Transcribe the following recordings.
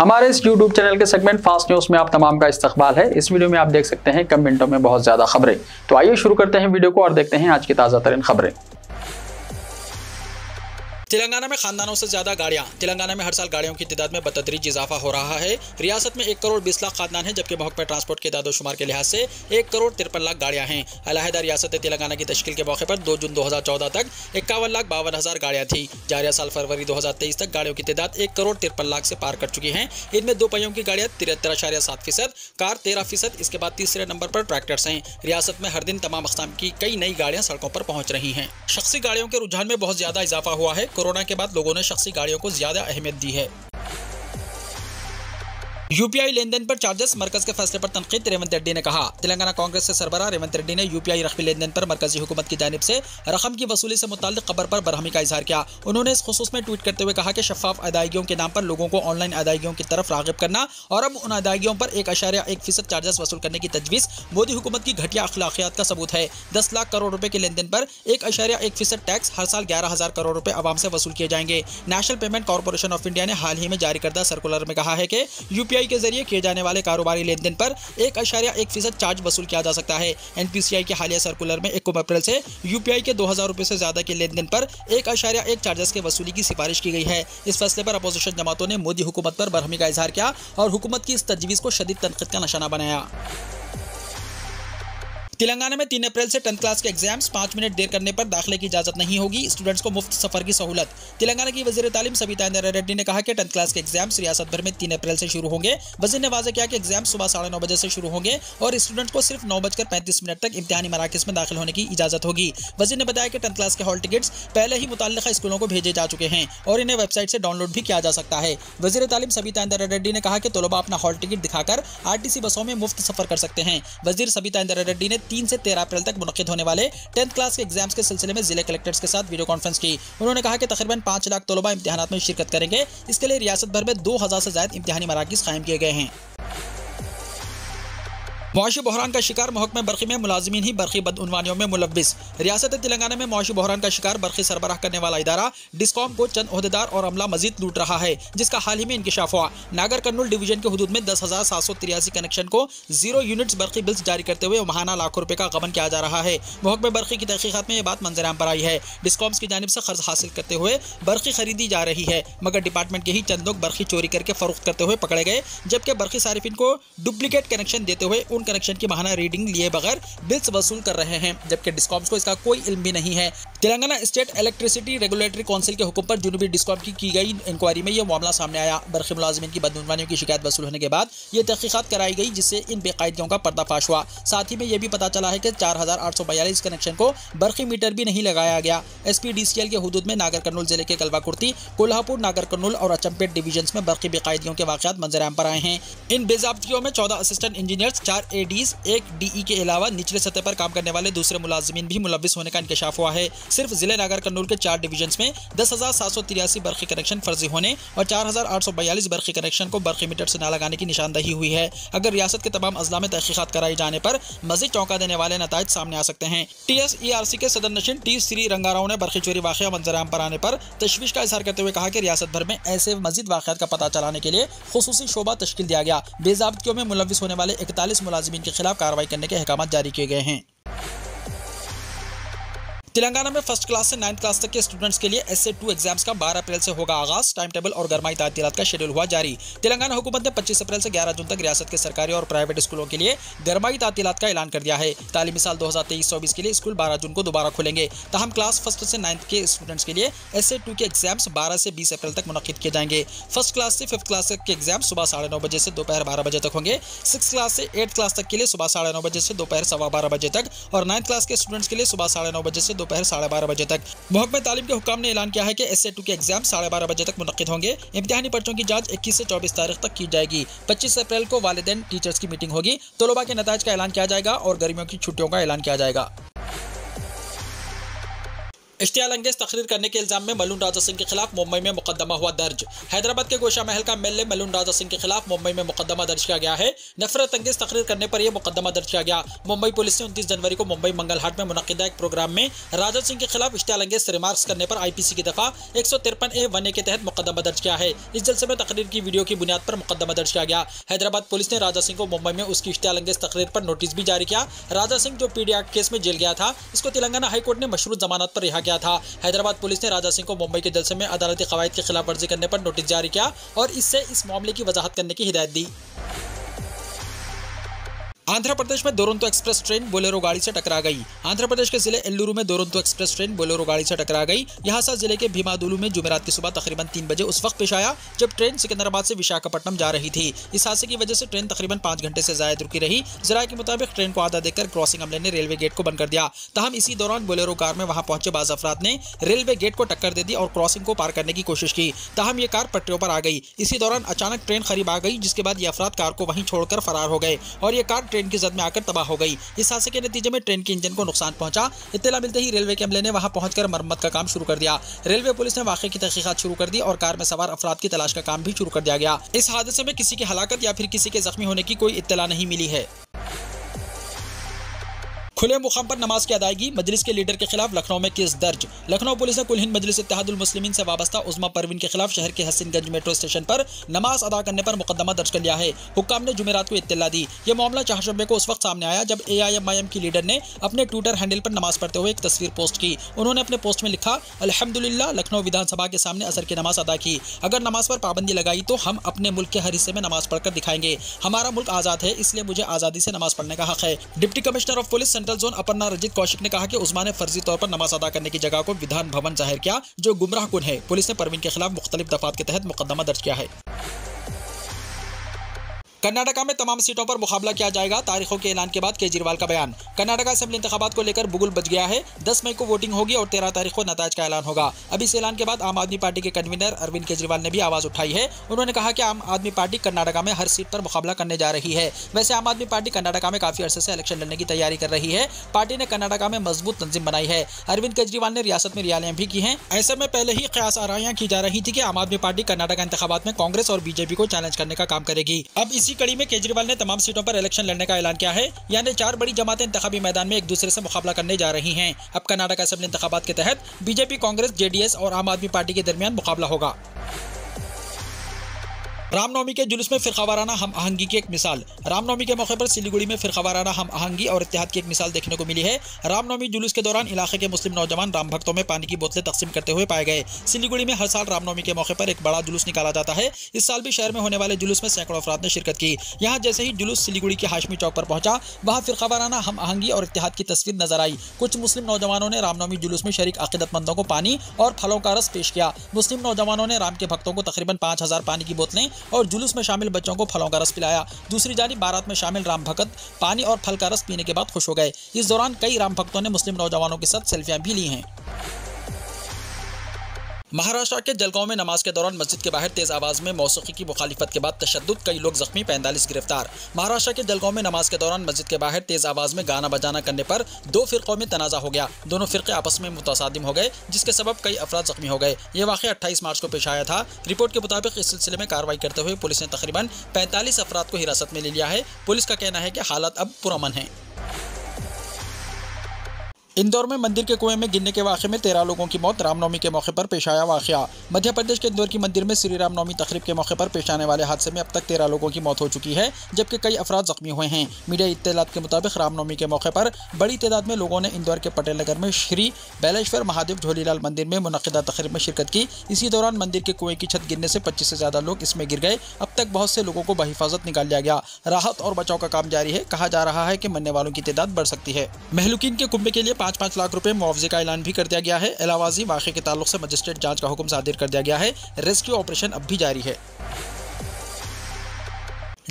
हमारे इस YouTube channel के सेगमेंट फास्ट न्यूज में आप तमाम का इस्तकबाल है। इस वीडियो में आप देख सकते हैं कम मिनटों में बहुत ज्यादा खबरें। तो आइए शुरू करते हैं वीडियो को और देखते हैं आज की ताजा तरीन खबरें। तेलंगाना में खानदानों से ज्यादा गाड़ियां। तेलंगाना में हर साल गाड़ियों की तादाद में बतदरीज इजाफा हो रहा है। रियासत में 1 करोड़ 20 लाख खानदान हैं, जबकि महकमा ट्रांसपोर्ट के दादोशुमार के लिहाज से 1 करोड़ 53 लाख गाड़ियां हैं। अलहदा रियासत तेलंगाना की तश्कील के मौके पर 2 जून 2014 तक 51,52,000 गाड़ियां थी। जारिया साल फरवरी 2023 तक गाड़ियों की तादाद 1 करोड़ 53 लाख से पार कर चुकी हैं। इनमें 2 पहियों की गाड़ियां 73.7%, कार 13%, इसके बाद तीसरे नंबर पर ट्रैक्टर्स हैं। रियासत में हर दिन तमाम अक़साम की कई नई गाड़ियां सड़कों पर पहुंच रही हैं। शख्सी गाड़ियों के रुझान में बहुत ज्यादा इजाफा हुआ है। कोरोना के बाद लोगों ने शख्सी गाड़ियों को ज्यादा अहमियत दी है। यूपीआई लेन देन पर चार्जेस, मरकज के फैसले पर तनकीद। रेवंत रेड्डी ने कहा। तेलंगाना कांग्रेस के सरबराह रेवंत रेड्डी ने यूपीआई रकमी लेन देन पर मरकजी हुकूमत की जानिब से रकम की वसूली से मुताल्लिक खबर पर बरहमी का इजहार किया। उन्होंने इस खुसूस में ट्वीट करते हुए कहा कि शफाफ अदायगियों के नाम पर लोगों को ऑनलाइन अदायगियों की तरफ रागिब करना और अब उन अदायगियों पर 1.1% चार्जेस वसूल करने की तजवीज़ मोदी हुकूमत की घटिया अखलाकियात का सबूत है। 10 लाख करोड़ रुपए के लेन देन पर 1.1% टैक्स हर साल 11,000 करोड़ रुपए आवाम से वसूल किए जाएंगे। National payment corporation of India ने हाल ही में जारी करदा सर्कुलर में कहा है कि यूपीआई के जरिए किए जाने वाले कारोबारी लेन देन पर 1.1% चार्ज वसूल किया जा सकता है। एनपीसीआई के हालिया सर्कुलर में 1 अप्रैल से यूपीआई के 2,000 रुपए से ज्यादा के लेन देन पर 1.1 चार्जेस के वसूली की सिफारिश की गई है। इस फैसले पर अपोजिशन जमातों ने मोदी हुकूमत पर बरहमी का इजहार किया और हुकूमत की इस तजवीज़ को शदीद तनकीद का निशाना बनाया। तेलंगाना में 3 अप्रैल से 10th क्लास के एग्जाम्स 5 मिनट देर करने पर दाखिले की इजाजत नहीं होगी। स्टूडेंट्स को मुफ्त सफर की सहूलत। तेलंगाना की वज़ीर तालीम सबिता इंदिरा रेड्डी ने कहा कि 10th क्लास के एग्जाम्स रियासत भर में 3 अप्रैल से शुरू होंगे। वज़ीर ने वाज़ेह किया कि एग्जाम्स सुबह 9:30 बजे से शुरू होंगे और स्टूडेंट्स को सिर्फ 9:35 तक इम्तिहानी मराकिज़ में दाखिल होने की इजाजत होगी। वज़ीर ने बताया कि 10th क्लास के हॉल टिकट्स पहले ही मुतल्लिक़ा स्कूलों को भेजे जा चुके हैं और इन्हें वेबसाइट से डाउनलोड भी किया जा सकता है। वज़ीर तालीम सबिता इंदिरा रेड्डी ने कहा कि तलबा अपना हॉल टिकट दिखाकर आरटीसी बसों में मुफ्त सफर कर सकते हैं। वज़ीर सबिता इंदिरा रेड्डी ने 3 से 13 अप्रैल मुनक़िद होने वाले 10th क्लास के एग्जाम्स के सिलसिले में जिले कलेक्टर्स के साथ वीडियो कॉन्फ्रेंस की। उन्होंने कहा कि तकरीबन 5 लाख तलबा इम्तिहानात में शिरकत करेंगे। इसके लिए रियासत भर में 2,000 से ज़ायद इम्तिहानी मराकिज़ कायम किए गए हैं। मुआशी बहरान का शिकार महकमा बरक़ी में मुलाजिमीन ही बरक़ी बदउनवानियों में मुलव्विस। रियासत तेलंगाना में मुआशी बहरान का शिकार बरक़ी सरबराह करने वाला इदारा डिस्कॉम को चंद ओहदेदार और अमला मजीद लूट रहा है, जिसका हाल ही में इंकिशाफ हुआ। नागर कर्नूल डिवीजन के हुदूद में 10,783 कनेक्शन को 0 यूनिट्स बरक़ी बिल्स जारी करते हुए महाना लाखों रुपए का गबन किया जा रहा है। महकमा बरक़ी की तहक़ीक़ात में यह बात मंजर-आम पर आई है। डिस्कॉम्स की जानिब से कर्ज हासिल करते हुए बरक़ी खरीदी जा रही है, मगर डिपार्टमेंट के ही चंद लोग बरक़ी चोरी करके फरोख्त करते हुए पकड़े गए, जबकि बरक़ी सारिफिन को डुप्लीकेट कनेक्शन देते हुए उन कनेक्शन की महाना रीडिंग लिए बगैर बिल्स वसूल कर रहे हैं, जबकि डिस्कॉम्स को इसका कोई इल्म भी नहीं है। Telangana state electricity regulatory council के हुक्म पर जुनूबी डिस्कॉम की गई इंक्वायरी में यह मामला सामने आया। बरक़ी मुलाजिमीन की बदउनवानियों की शिकायत वसूल होने के बाद ये तहक़ीक़ात कराई गई, जिससे इन बेकायदगियों का पर्दाफाश हुआ। साथ ही में यह भी पता चला है कि 4,842 कनेक्शन को बरक़ी मीटर भी नहीं लगाया गया। SPDCL के हुदूद में नागर कर्नूल जिले के कलवाकुर्ती, कोल्हापुर, नागर कर्नूल और अचम्पेट डिवीजन में बरक़ी बेकायदगियों के वाक़यात मंजर-आम पर आए हैं। इन बेज़ाब्तियों में 14 असिस्टेंट इंजीनियर्स, 4 ADs, 1 DE के अलावा निचले सतह पर काम करने वाले दूसरे मुलाजिमीन भी मुलव्विस होने का इंकशाफ हुआ है। सिर्फ जिले नागर कर्नूल के 4 डिवीजन्स में 10,783 बरक़ी कनेक्शन फर्जी होने और 4,842 बरक़ी कनेक्शन को बरक़ी मीटर से न लगाने की निशानदही हुई है। अगर रियासत के तमाम अजला में तहक़ीक़ात कराए जाने पर मज़ीद चौंका देने वाले नताइज सामने आ सकते हैं। TSERC के सदर नशीन T श्री रंगाराव ने बरक़ी चोरी वाक़या मंजर-आम पर आने पर तशवीश का इज़हार करते हुए कहा कि रियासत भर में ऐसे मज़ीद वाक़यात का पता चलाने के लिए खुसूसी शोबा तश्कील दिया गया। बेज़ाब्तियों में मुलव्विस होने वाले 41 मुलाजिमीन के खिलाफ कार्रवाई करने के अहकाम जारी किए गए हैं। तेलंगाना में 1st क्लास से 9th क्लास तक के स्टूडेंट्स के लिए SA2 एग्जाम्स का 12 अप्रैल से होगा आगाज। टाइम टेबल और गरमाई तातीलात का शेड्यूल हुआ जारी। तेलंगाना हुकूमत ने 25 अप्रैल से 11 जून तक रियासत के सरकारी और प्राइवेट स्कूलों के लिए गरमाई तातीलात का ऐलान कर दिया है। तालीमी साल 2023-24 के लिए स्कूल 12 जून को दोबारा खुलेंगे। ताहम क्लास 1st से 9th के स्टूडेंट्स के लिए SA2 के एग्जाम्स 12 से 20 अप्रैल तक मुनक़िद किए जाएंगे। 1st क्लास से 5th क्लास तक के एग्जाम सुबह 9:30 बजे से दोपहर 12 बजे तक होंगे। 6th क्लास से 8th क्लास तक के लिए सुबह 9:30 बजे से दोपहर 12:15 बजे तक और 9th क्लास के स्टूडेंट्स के लिए सुबह 9:30 बजे से दोपहर 12:30 बजे तक। महकमा तालीम के हुक्काम ने ऐलान किया है कि SA2 के एग्जाम 12:30 बजे तक मुनक़िद होंगे। इम्तिहानी पर्चों की जांच 21 से 24 तारीख तक की जाएगी। 25 अप्रैल को वालिदैन टीचर्स की मीटिंग होगी। तलबा के नताइज का ऐलान किया जाएगा और गर्मियों की छुट्टियों का ऐलान किया जाएगा। इश्तियालंगेज तकरीर करने के इल्जाम में मलून राजा सिंह के खिलाफ मुंबई में मुकदमा हुआ दर्ज। हैदराबाद के गोशा महल का एमएलए मलून राजा सिंह के खिलाफ मुंबई में मुकदमा दर्ज किया गया है। नफरत अंगेज तकरीर करने पर यह मुकदमा दर्ज किया गया। मुंबई पुलिस ने 29 जनवरी को मुंबई मंगलहाट में मुनक्किदा एक प्रोग्राम में राजा सिंह के खिलाफ इश्तियालंगेज रिमार्क्स करने पर आईपीसी की दफा 153A1A के तहत मुकदमा दर्ज किया है। इस जलसे में तकरीर की वीडियो की बुनियाद पर मुकदमा दर्ज किया गया। हैदराबाद पुलिस ने राजा सिंह को मुंबई में उसकी इश्तियालंगेज तकरीर पर नोटिस भी जारी किया। राजा सिंह जो पीडी एक्ट केस में जेल गया था, इसको तेलंगाना हाईकोर्ट ने मशरूत जमानत पर रिहा किया था। हैदराबाद पुलिस ने राजा सिंह को मुंबई के जलसे में अदालती कवायद की खिलाफ वर्जी करने पर नोटिस जारी किया और इससे इस मामले की वजाहत करने की हिदायत दी। आंध्र प्रदेश में दुरंतो एक्सप्रेस ट्रेन बोलेरो गाड़ी से टकरा गई। आंध्र प्रदेश के जिले एल्लूरू में दुरंतो एक्सप्रेस ट्रेन बोलेरो गाड़ी से टकरा गई। यह हादसा जिले के भीमादुलु में जुमेरात की सुबह तकरीबन 3 बजे उस वक्त पेश आया जब ट्रेन सिकंदराबाद से विशाखापट्टनम जा रही थी। इस हादसे की वजह से ट्रेन तकरीबन 5 घंटे से ज्यादा रुकी रही। जराये के मुताबिक ट्रेन को आधा देखकर क्रॉसिंग अमले ने रेलवे गेट को बंद कर दिया। तहम इसी दौरान बोलेरो कार में वहां पहुंचे बाज अफराद ने रेलवे गेट को टक्कर दे दी और क्रॉसिंग को पार करने की कोशिश की। तहम ये कार पटरियों पर आ गई। इसी दौरान अचानक ट्रेन करीब आ गई, जिसके बाद ये अफराद कार को वहीं छोड़कर फरार हो गए और ये कार ट्रेन की जद में आकर तबाह हो गई। इस हादसे के नतीजे में ट्रेन के इंजन को नुकसान पहुंचा। इत्तला मिलते ही रेलवे के अमले ने वहां पहुंचकर मरम्मत का काम शुरू कर दिया। रेलवे पुलिस ने वाकये की तहकीकात शुरू कर दी और कार में सवार अफराद की तलाश का काम भी शुरू कर दिया गया। इस हादसे में किसी की हलाकत या फिर किसी के जख्मी होने की कोई इत्तला नहीं मिली है। खुले मुकाम पर नमाज की अदायगी, मजलिस के लीडर के खिलाफ लखनऊ में केस दर्ज। लखनऊ पुलिस ने कुल हिंद मजलिस इत्तेहादुल मुस्लिमीन से वाबस्ता उज़्मा परवीन के खिलाफ शहर के हसीनगंज मेट्रो स्टेशन पर नमाज अदा करने पर मुकदमा दर्ज कर लिया है। हुक्काम ने जुमेरात को इत्तला दी। यह मामला चहारशंबे को उस वक्त सामने आया जब AIMIM की लीडर ने अपने ट्विटर हैंडल पर नमाज पढ़ते हुए एक तस्वीर पोस्ट की। उन्होंने अपने पोस्ट में लिखा, अल्हम्दुलिल्लाह, लखनऊ विधानसभा के सामने असर की नमाज अदा की। अगर नमाज पर पाबंदी लगाई तो हम अपने मुल्क के हर हिस्से में नमाज पढ़कर दिखाएंगे। हमारा मुल्क आज़ाद है, इसलिए मुझे आज़ादी से नमाज पढ़ने का हक है। Deputy commissioner of police central zone Aparna Rajit Kaushik ने कहा कि उस्मा ने फर्जी तौर पर नमाज अदा करने की जगह को विधान भवन जाहिर किया, जो गुमराह कुन है। पुलिस ने परवीन के खिलाफ मुख्तलिफ दफात के तहत मुकदमा दर्ज किया है। कर्नाटका में तमाम सीटों पर मुकाबला किया जाएगा। तारीखों के ऐलान के बाद केजरीवाल का बयान। कर्नाटका असेंबली इंतखाबात को लेकर बुगुल बच गया है। 10 मई को वोटिंग होगी और 13 तारीख को नताज का ऐलान होगा। अब इस ऐलान के बाद आम आदमी पार्टी के कन्वीनर अरविंद केजरीवाल ने भी आवाज उठाई है। उन्होंने कहा कि आम आदमी पार्टी कर्नाटका में हर सीट पर मुकाबला करने जा रही है। वैसे आम आदमी पार्टी कर्नाटका में काफी अरसे से इलेक्शन लड़ने की तैयारी कर रही है। पार्टी ने कर्नाटका में मजबूत तंजीम बनाई है। अरविंद केजरीवाल ने रियासत में रैलियां भी की हैं। ऐसे में पहले ही कयास आराइयां की जा रही थी कि आम आदमी पार्टी कर्नाटका इंतखाबात में कांग्रेस और बीजेपी को चैलेंज करने का काम करेगी। अब इसी कड़ी में केजरीवाल तमाम सीटों पर इलेक्शन लड़ने का ऐलान किया है। यानी 4 बड़ी जमातें इंतखाबी मैदान में एक दूसरे से मुकाबला करने जा रही हैं। अब कर्नाटक असेंबली इंतखाबात के तहत बीजेपी, कांग्रेस, JDS और आम आदमी पार्टी के दरमियान मुकाबला होगा। रामनवमी के जुलूस में फिरकावाराना हम आहंगी की एक मिसाल। रामनवमी के मौके पर सिलीगुड़ी में फिरकावाराना हम आहंगी और इत्तेहाद की एक मिसाल देखने को मिली है। रामनवमी जुलूस के दौरान इलाके के मुस्लिम नौजवान राम भक्तों में पानी की बोतलें तकसीम करते हुए पाए गए। सिलीगुड़ी में हर साल रामनवमी के मौके पर एक बड़ा जुलूस निकाला जाता है। इस साल भी शहर में होने वाले जुलूस में सैकड़ों अफराद ने शिरकत की। यहाँ जैसे ही जुलूस सिलीगुड़ी के हाशमी चौक पर पहुंचा, वहाँ फिरकावाराना हम आहंगी और इत्तेहाद की तस्वीर नजर आई। कुछ मुस्लिम नौजवानों ने रामनवमी जुलूस में शरीक अकीदतमंदों को पानी और फलों का रस पेश किया। मुस्लिम नौजवानों ने राम के भक्तों को तकरीबन 5000 पानी की बोतलें और जुलूस में बच्चों को फलों का रस पिलाया। दूसरी जानिब बारात में शामिल राम भक्त पानी और फल का रस पीने के बाद खुश हो गए। इस दौरान कई राम भक्तों ने मुस्लिम नौजवानों के साथ सेल्फियां भी ली हैं। महाराष्ट्र के जलगांव में नमाज के दौरान मस्जिद के बाहर तेज आवाज में मौसीकी की मुखालिफत के बाद तशद्दुद, कई लोग जख्मी, 45 गिरफ्तार। महाराष्ट्र के जलगांव में नमाज के दौरान मस्जिद के बाहर तेज आवाज में गाना बजाना करने पर 2 फिरकों में तनाजा हो गया। दोनों फिरके आपस में मुतसादिम हो गए, जिसके सबब कई अफराद जख्मी हो गए। यह वाक़या 28 मार्च को पेश आया था। रिपोर्ट के मुताबिक इस सिलसिले में कार्रवाई करते हुए पुलिस ने तकरीबन 45 अफराद को हिरासत में ले लिया है। पुलिस का कहना है कि हालात अब पुरअमन हैं। इंदौर में मंदिर के कुएं में गिरने के वाक़े में 13 लोगों की मौत। रामनवमी के मौके पर पेश आया वाक़या। मध्य प्रदेश के इंदौर की मंदिर में श्री रामनवमी तकरीब के मौके पर पेश आने वाले हादसे में अब तक 13 लोगों की मौत हो चुकी है, जबकि कई अफराद जख्मी हुए हैं। मीडिया इत्तलात के मुताबिक रामनवमी के मौके पर बड़ी तादाद में लोगों ने इंदौर के पटेल नगर में श्री बैलेश्वर महादेव झोलीलाल मंदिर में मुनक्किदा तकरीब में शिरकत की। इसी दौरान मंदिर के कुएं की छत गिरने से 25 से ज़्यादा लोग इसमें गिर गए। अब तक बहुत से लोगों को बहिफाजत निकाल लिया गया। राहत और बचाव का काम जारी है। कहा जा रहा है कि मरने वालों की तादाद बढ़ सकती है। महलूकीन के कुंबे के लिए 5-5 लाख रुपए मुआवजे का ऐलान भी कर दिया गया है। इलावाजी वाक़े के ताल्लुक से मजिस्ट्रेट जांच का हुक्म सादिर कर दिया गया है। रेस्क्यू ऑपरेशन अब भी जारी है।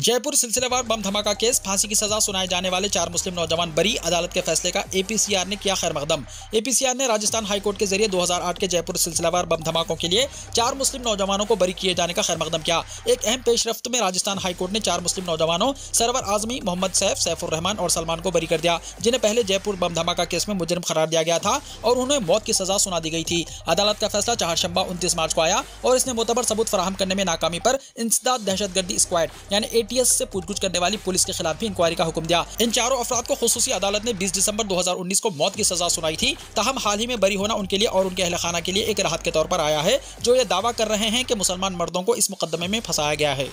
जयपुर सिलसिलेवार बम धमाका केस, फांसी की सजा सुनाए जाने वाले 4 मुस्लिम नौजवान बरी, अदालत के फैसले का एपीसीआर ने किया खैर मकदम। एपीसीआर ने राजस्थान हाईकोर्ट के जरिए 2008 के जयपुर सिलसिलेवार बम धमाकों के लिए 4 मुस्लिम नौजवानों को बरी किए जाने का खैर मकदम किया। एक अहम पेशरफ्त में राजस्थान हाईकोर्ट ने 4 मुस्लिम नौजवानों सरवर आजमी, मोहम्मद सैफ, सैफुर रहमान और सलमान को बरी कर दिया, जिन्हें पहले जयपुर बम धमाका केस में मुजरिम करार दिया गया था और उन्हें मौत की सजा सुना दी गई थी। अदालत का फैसला चारशंबा 29 मार्च को आया और इसने मोतबर सबूत फराहम करने में नाकामी पर इंसदाद दहशतगर्दी स्क्वाड यानी एटीएस से पूछगुछ करने वाली पुलिस के खिलाफ भी इंक्वायरी का हुक्म दिया। इन 4 अफराद को खुसूसी अदालत ने 20 दिसंबर 2019 को मौत की सजा सुनाई थी। ताहम हाल ही में बरी होना उनके लिए और उनके अहले खाना के लिए एक राहत के तौर पर आया है, जो ये दावा कर रहे हैं कि मुसलमान मर्दों को इस मुकदमे में फंसाया गया है।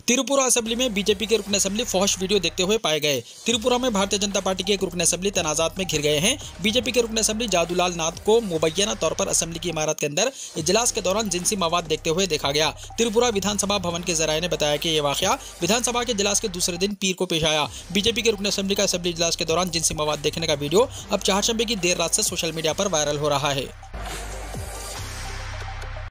त्रिपुरा असेंबली में बीजेपी के रुकन असेंबली फौहश वीडियो देखते हुए पाए गए। त्रिपुरा में भारतीय जनता पार्टी के एक रुकन असेंबली तनाजात में घिर गए हैं। बीजेपी के रुकन असेंबली जादूलाल नाथ को मुबैना तौर पर असेंबली की इमारत के अंदर इजलास के दौरान जिनसी मवाद देखते हुए देखा गया। त्रिपुरा विधानसभा भवन के जराये ने बताया कि यह वाकया विधानसभा के इजलास के दूसरे दिन पीर को पेश आया। बीजेपी के रुकन असेंबली का असेंबली इजलास के दौरान जिनसी मवाद देखने का वीडियो अब चारशंबे की देर रात से सोशल मीडिया पर वायरल हो रहा है।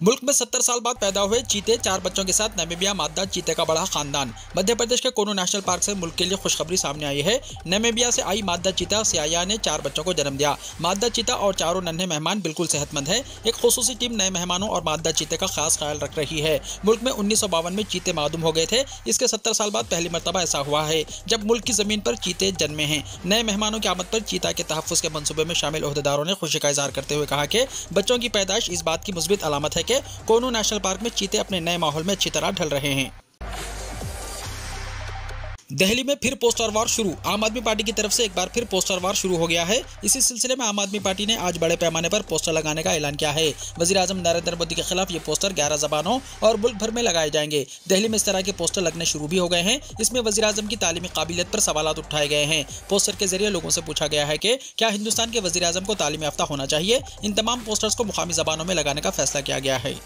मुल्क में 70 साल बाद पैदा हुए चीते, 4 बच्चों के साथ नामीबिया मादा चीते का बड़ा खानदान। मध्य प्रदेश के कोनो नेशनल पार्क से मुल्क के लिए खुशखबरी सामने आई है। नामीबिया से आई मादा चीता सियाया ने 4 बच्चों को जन्म दिया। मादा चीता और चारों नन्हे मेहमान बिल्कुल सेहतमंद है। एक खुसूसी टीम नए मेहमानों और मादा चीते का खास ख्याल रख रही है। मुल्क में 1952 में चीते मादूम हो गए थे। इसके 70 साल बाद पहली मरतबा ऐसा हुआ है जब मुल्क की जमीन पर चीते जन्मे हैं। नए मेहमानों की आमद पर चीता के तहफ़्फ़ुज़ के मंसूबे में शामिल ओहदेदारों ने खुशी का इजहार करते हुए कहा कि बच्चों की पैदाइश इस बात की मुस्बित अलामत है कि कोनो नेशनल पार्क में चीते अपने नए माहौल में अच्छी तरह ढल रहे हैं। दिल्ली में फिर पोस्टर वार शुरू। आम आदमी पार्टी की तरफ से एक बार फिर पोस्टर वार शुरू हो गया है। इसी सिलसिले में आम आदमी पार्टी ने आज बड़े पैमाने पर पोस्टर लगाने का ऐलान किया है। वज़ीर-ए-आज़म नरेंद्र मोदी के खिलाफ ये पोस्टर 11 ज़बानों और मुल्क भर में लगाए जाएंगे। दिल्ली में इस तरह के पोस्टर लगने शुरू भी हो गए हैं। इसमें वज़ीर-ए-आज़म की तालीमी काबिलियत पर सवालात उठाए गए हैं। पोस्टर के जरिए लोगों से पूछा गया है कि क्या हिंदुस्तान के वज़ीर-ए-आज़म को तालीम याफ्ता होना चाहिए। इन तमाम पोस्टर्स को मुकामी ज़बानों में लगाने का फैसला किया गया है।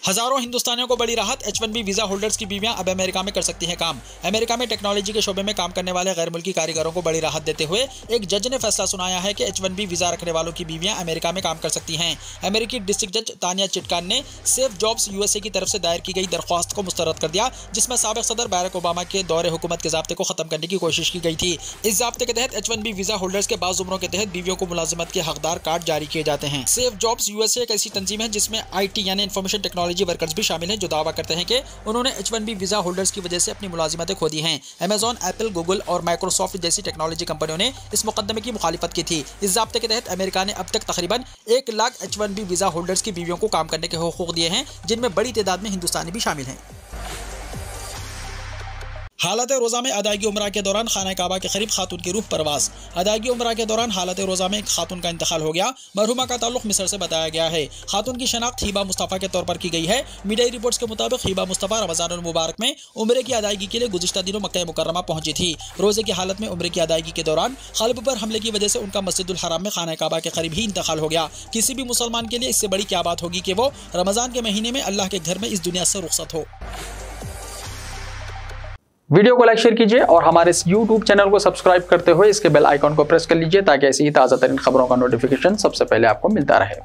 हजारों हिंदुस्तानियों को बड़ी राहत, H1B वीजा होल्डर्स की बीवियां अब अमेरिका में कर सकती हैं काम। अमेरिका में टेक्नोलॉजी के शोबे में काम करने वाले गैर मुल्की कारीगरों को बड़ी राहत देते हुए एक जज ने फैसला सुनाया है कि H1B वीजा रखने वालों की बीवियां अमेरिका में काम कर सकती हैं। अमेरिकी डिस्ट्रिक्ट जज तानिया चिटकान ने सेफ जॉब्स USA की तरफ से दायर की गई दरख्वास्त को मुस्तरद कर दिया, जिसमें साबिक सदर बैरक ओबामा के दौरे हुकूमत के ज़ाब्ते को खत्म करने की कोशिश की गई थी। इस ज़ाब्ते के तहत H1B वीजा होल्डर्स के बाज़ उम्रों के तहत बीवियों को मुलाजिमत के हकदार कार्ड जारी किए जाते हैं। सेफ जॉब्स USA एक ऐसी तंजीम है जिसमें IT यानी इंफॉर्मेशन टेक्नोलॉजी वर्कर्स भी शामिल हैं, जो दावा करते हैं कि उन्होंने H1B वीजा होल्डर्स की वजह से अपनी मुलाजिमतें खो दी हैं। अमेज़न, एप्पल, गूगल और माइक्रोसॉफ्ट जैसी टेक्नोलॉजी कंपनियों ने इस मुकदमे की मुखालिफत की थी। इस ज़ाब्ते के तहत अमेरिका ने अब तक तकरीबन 1 लाख H1B वीजा होल्डर्स की बीवियों को काम करने के हुकूक दिए हैं, जिनमें बड़ी तादाद में हिंदुस्तानी भी शामिल हैं। हालत रोज़ा में अदायगी उम्रा के दौरान खाना काबा के करीब खातून की रूह परवास। अदायगी उम्रा के दौरान हालत रोज़ा में एक खातून का इंतकाल हो गया। मरहुमा का ताल्लुक मिस्र से बताया गया है। खातून की शनाख्त हिबा मुस्तफ़ा के तौर पर की गई है। मीडिया रिपोर्ट्स के मुताबिक हिबा मुस्तफ़ा रमज़ानुल मुबारक में उम्रे की अदायगी के लिए गुज़िश्ता दिनों मक्का मुकर्रमा पहुंची थी। रोज़े की हालत में उम्रे की अदायगी के दौरान क़ल्ब पर हमले की वजह से उनका मस्जिदुल हराम में खाना काबा के करीब ही इंतकाल हो गया। किसी भी मुसलमान के लिए इससे बड़ी क्या बात होगी कि वो रमज़ान के महीने में अल्लाह के घर में इस दुनिया से रुखसत हो। वीडियो को लाइक शेयर कीजिए और हमारे इस YouTube चैनल को सब्सक्राइब करते हुए इसके बेल आइकॉन को प्रेस कर लीजिए ताकि ऐसी ही ताज़ा तरीन खबरों का नोटिफिकेशन सबसे पहले आपको मिलता रहे।